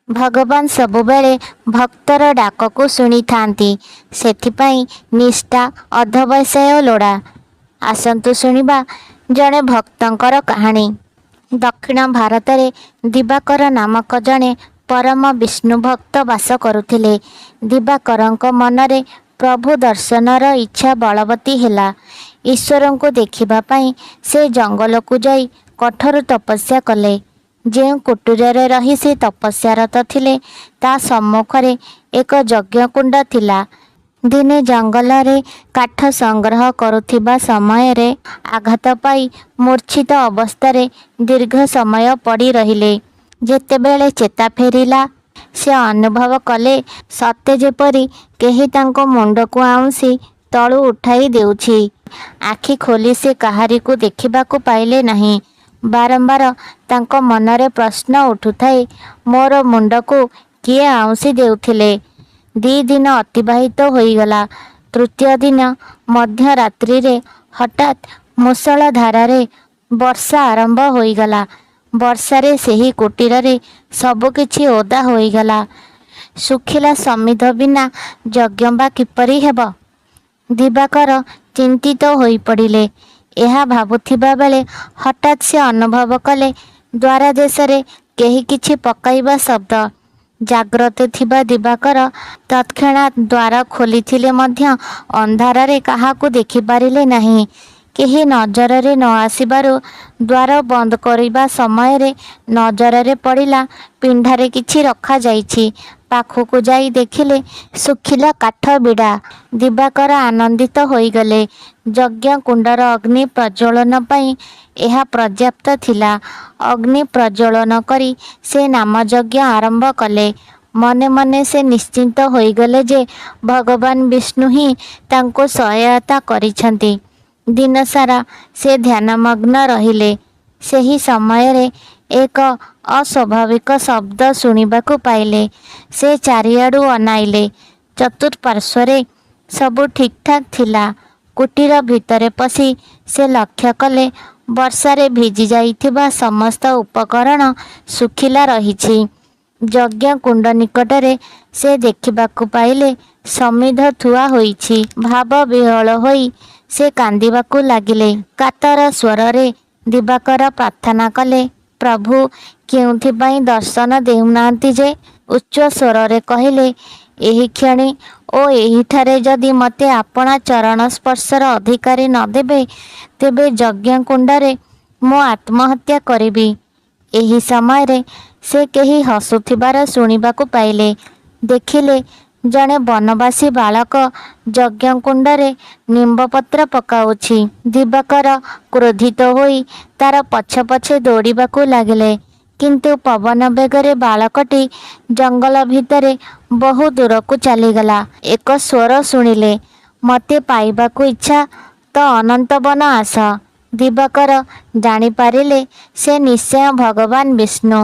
भगवान सबुबेले भक्तर डाककु शुणी थांती सेथिपाई निष्ठा अध्यवसाय लोड़ा। आसंतु शुणिबा जड़े भक्तंकर कहानी। दक्षिण भारत में दिवाकर नामक जड़े परम विष्णु भक्त बास करुथिले। दिवाकरंक मनरे प्रभु दर्शनर इच्छा बलवती हैला। ईश्वर को देखिबा पाई से जंगल को जाई कठोर तपस्या कले। जो कुटीर रही से तपस्यारत थिले ता सम्मुखरे एक यज्ञकुंड थिला। दिने जंगल रे काठ संग्रह करुथिबा समय रे आघात पाई मूर्छित अवस्था दीर्घ समय पड़ी रहिले। जेतेबेले चेता फेरिला से अनुभव कले सते जेपरी केही तांको मुंड को आउंसी तळु उठाई देउछि। आखि खोली से काहारी को देखिबाकू पाइले नहीं। बारंबार तांको मनरे प्रश्न उठुथाए, मोर मुंड को किए आउंसी देउथिले। 2 दिन अतिबाहित होईगला। तृतीय दिन मध्य रात्रि रे हठात मूषल धारारे वर्षा आरंभ होईगला। वर्षारे सेही कुटीर रे सबकिछि ओदा होईगला। सुखिला समिध बिना यज्ञ बा किपरि हेब। दिवाकर चिंतित होई पड़िले। यह भाबुथिबा बेले हठात से अनुभव कले द्वारा देशरे केही किछि पकाइबा शब्द। जाग्रत थिबा दिवाकर तत्क्षणात द्वार खोलिथिले मध्य अंधारारे काहाकू देखि पारिले नहीं। केही नजर न आसिबारु द्वार बंद करिबा समय रे नजर रे पड़िला पिंढारे किछि रखा जाइछि। पाखकू जाई देखिले सुखिला काठ बिड़ा। दिवाकर आनंदित होईगले। यज्ञ कुंडर अग्नि प्रज्वलन पाई यह पर्याप्त थिला। अग्नि प्रज्वलन करी से नाम यज्ञ आरंभ कले। मने मने से निश्चिंत होईगले जे भगवान विष्णु ही तांको सहायता करिछंती। दिन सारा से ध्यानमग्न रहिले। सेही समय रे एक अस्वाभाविक शब्द शुणिबाकू पाइले। से चारिआडू अनाइले। चतुर्पार्श्वरे सबु ठीक ठाक थिला। कुटीर भितरे पशी से लक्ष्य कले वर्षारे भिजी जाइथिबा समस्त उपकरण सुखिला रहिछि। यज्ञ कुंड निकटरे से देखिबाकू पाइले समिध थुआ होइछि। भाव विहल होई से कांदिबाकू लागिले। कातर स्वरे दिवाकर प्रार्थना कले, प्रभु केउथिपाई दर्शन देउनांती जे। उच्च स्वरे कहिले, एही क्षणी ओ एहीठारे जदि मते आपणा चरण स्पर्शर अधिकारी न देबे तेबे यज्ञ कुंडरे मो आत्महत्या करिबी। एही समय रे से केही हसुथिबार शुणिबाकू पाइले। देखिले जड़े वनवासी बालक यज्ञ कुंडरे निम्बपत्र पकाउछि। दिवाकर क्रोधित होई तार पछ पछे दौड़ाकू लगिले। किंतु पवन बेगरे बालकटी जंगल भितरे बहु दूर को चलीगला। एक स्वर शुणिले, मते पाइबाकू इच्छा तो अनंत वन आस। दिवाकर जानी पारिले से निश्चय भगवान विष्णु।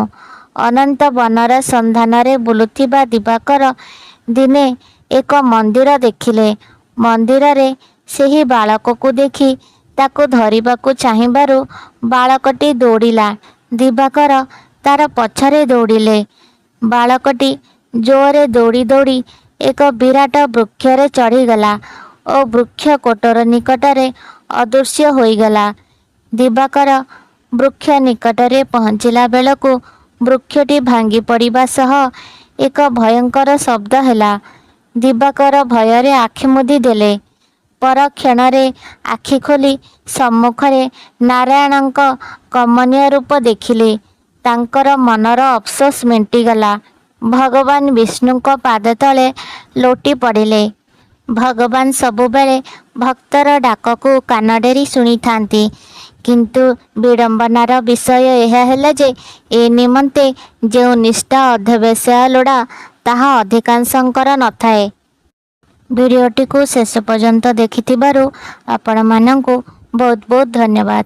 अनंत वनर संधान रे बुलुथिबा दिवाकर दिने एक मंदिर देखिले। मंदिर रे सेही बालक को देखी ताको धरिबाकू चाहिबारु बालकटी दौड़िला। दिवाकर तार पछरे दौड़िले। बालकटी जोरे दौड़ी दौड़ी एक विराट वृक्षरे चढ़ीगला और वृक्ष कोटर निकटरे अदृश्य होईगला। दिवाकर वृक्ष निकटरे पहुँचला बेलकू वृक्षटी भांगी पड़िबा सह एक भयंकर शब्द हैला। दिवाकर भୟରେ आखि मुदी देले। पर क्षणरे आखि खोली सम्मुखरे नारायणଙ୍କ कमनीय रूप देखिले। तांकर मनर अफसोस मेंटिगला। भगवान विष्णुଙ୍କ पाद तले लोटी पड़िले। भगवान सबुबेले भक्तर डाककू कान डेरी शुणी थांती। किंतु विडंबनार विषय यह है जे ए निमंते जो निष्ठा अध्यवसाय लोड़ा ताहा अधिकांशंकर नथाए। वीडियोटी को शेष पर्यंत देखिथिबारु आपण मानंकु बहुत बहुत धन्यवाद।